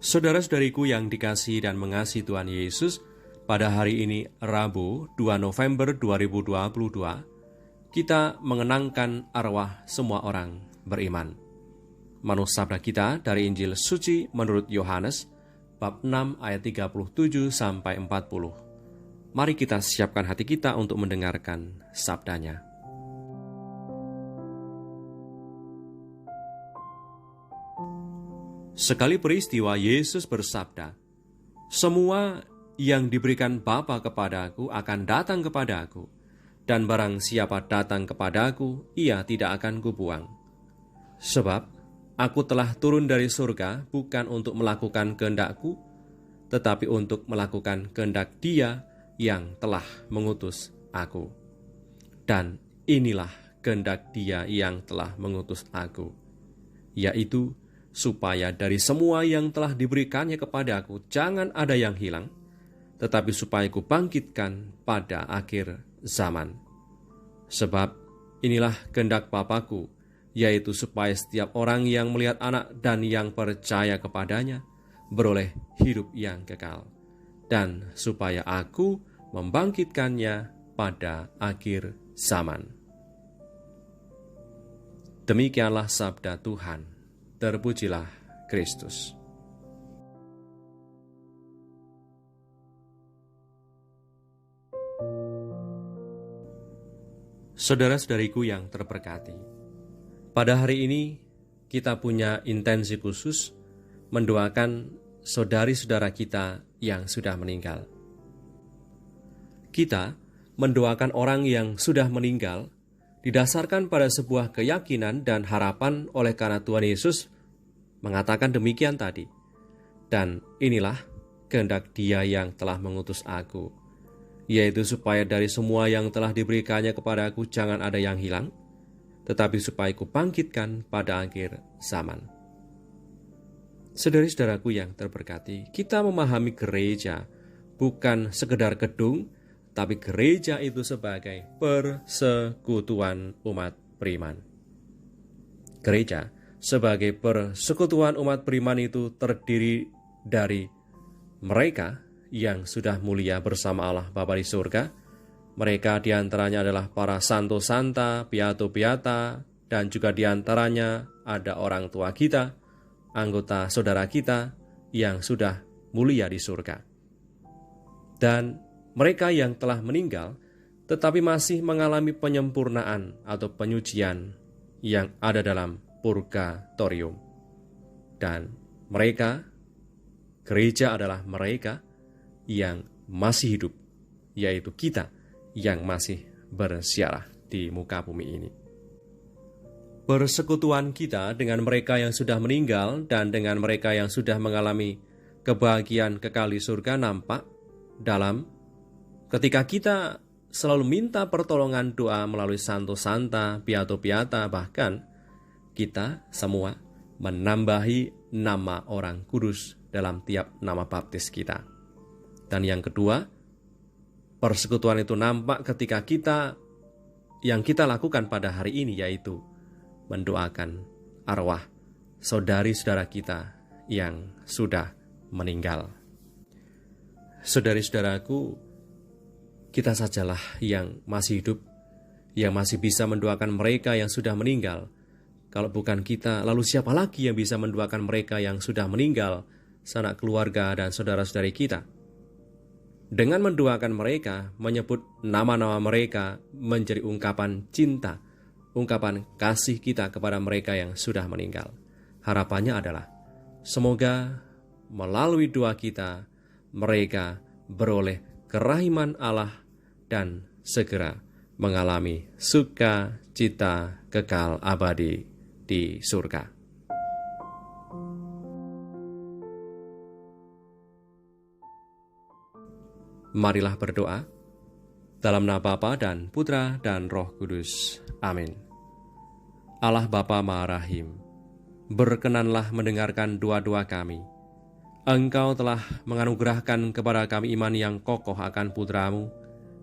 Saudara-saudariku yang dikasihi dan mengasihi Tuhan Yesus, pada hari ini Rabu 2 November 2022, kita mengenangkan arwah semua orang beriman. Manus sabda kita dari Injil Suci menurut Yohanes, bab 6 ayat 37 sampai 40. Mari kita siapkan hati kita untuk mendengarkan sabdanya. Sekali peristiwa Yesus bersabda, "Semua yang diberikan Bapa kepadaku akan datang kepadaku, dan barang siapa datang kepadaku, ia tidak akan kubuang. Sebab aku telah turun dari surga bukan untuk melakukan kehendakku, tetapi untuk melakukan kehendak Dia yang telah mengutus aku. Dan inilah kehendak Dia yang telah mengutus aku, yaitu supaya dari semua yang telah diberikannya kepadaku jangan ada yang hilang, tetapi supaya kubangkitkan pada akhir zaman. Sebab inilah kehendak Bapa-Ku, yaitu supaya setiap orang yang melihat Anak dan yang percaya kepadanya beroleh hidup yang kekal, dan supaya Aku membangkitkannya pada akhir zaman." Demikianlah sabda Tuhan. Terpujilah Kristus. Saudara-saudariku yang terberkati, pada hari ini kita punya intensi khusus mendoakan saudari-saudara kita yang sudah meninggal. Kita mendoakan orang yang sudah meninggal didasarkan pada sebuah keyakinan dan harapan oleh karena Tuhan Yesus mengatakan demikian tadi. Dan inilah kehendak Dia yang telah mengutus aku, yaitu supaya dari semua yang telah diberikannya kepada aku jangan ada yang hilang, tetapi supaya kubangkitkan pada akhir zaman. Saudari-saudaraku yang terberkati, kita memahami gereja bukan sekedar gedung, tapi gereja itu sebagai persekutuan umat beriman. Gereja sebagai persekutuan umat beriman itu terdiri dari mereka yang sudah mulia bersama Allah Bapa di surga. Mereka diantaranya adalah para santo santa, beato beata, dan juga diantaranya ada orang tua kita, anggota saudara kita yang sudah mulia di surga. Dan mereka yang telah meninggal tetapi masih mengalami penyempurnaan atau penyucian yang ada dalam purgatorium. Dan mereka, gereja adalah mereka yang masih hidup, yaitu kita yang masih bersiarah di muka bumi ini. Persekutuan kita dengan mereka yang sudah meninggal dan dengan mereka yang sudah mengalami kebahagiaan kekal di surga nampak dalam ketika kita selalu minta pertolongan doa melalui santo santa, beato beata, bahkan kita semua menambahi nama orang kudus dalam tiap nama baptis kita. Dan yang kedua, persekutuan itu nampak ketika yang kita lakukan pada hari ini, yaitu mendoakan arwah saudari-saudara kita yang sudah meninggal. Saudari-saudaraku, kita sajalah yang masih hidup, yang masih bisa mendoakan mereka yang sudah meninggal. Kalau bukan kita, lalu siapa lagi yang bisa mendoakan mereka yang sudah meninggal, sanak keluarga dan saudara-saudari kita? Dengan mendoakan mereka, menyebut nama-nama mereka menjadi ungkapan cinta, ungkapan kasih kita kepada mereka yang sudah meninggal. Harapannya adalah semoga melalui doa kita, mereka beroleh kerahiman Allah dan segera mengalami sukacita kekal abadi di surga. Marilah berdoa. Dalam nama Bapa dan Putra dan Roh Kudus. Amin. Allah Bapa Maha Rahim, berkenanlah mendengarkan doa-doa kami. Engkau telah menganugerahkan kepada kami iman yang kokoh akan Putra-Mu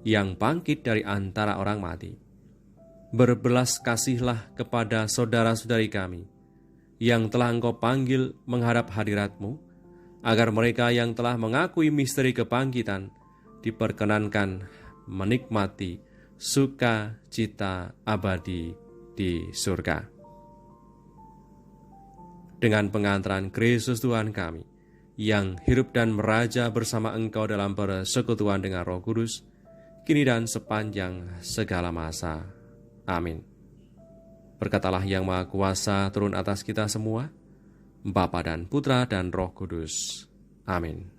yang bangkit dari antara orang mati. Berbelas kasihlah kepada saudara-saudari kami yang telah Engkau panggil menghadap hadirat-Mu, agar mereka yang telah mengakui misteri kebangkitan diperkenankan menikmati sukacita abadi di surga. Dengan pengantaran Kristus Tuhan kami, yang hidup dan meraja bersama Engkau dalam persekutuan dengan Roh Kudus, kini dan sepanjang segala masa. Amin. Berkatalah Yang Maha Kuasa turun atas kita semua, Bapa dan Putra dan Roh Kudus. Amin.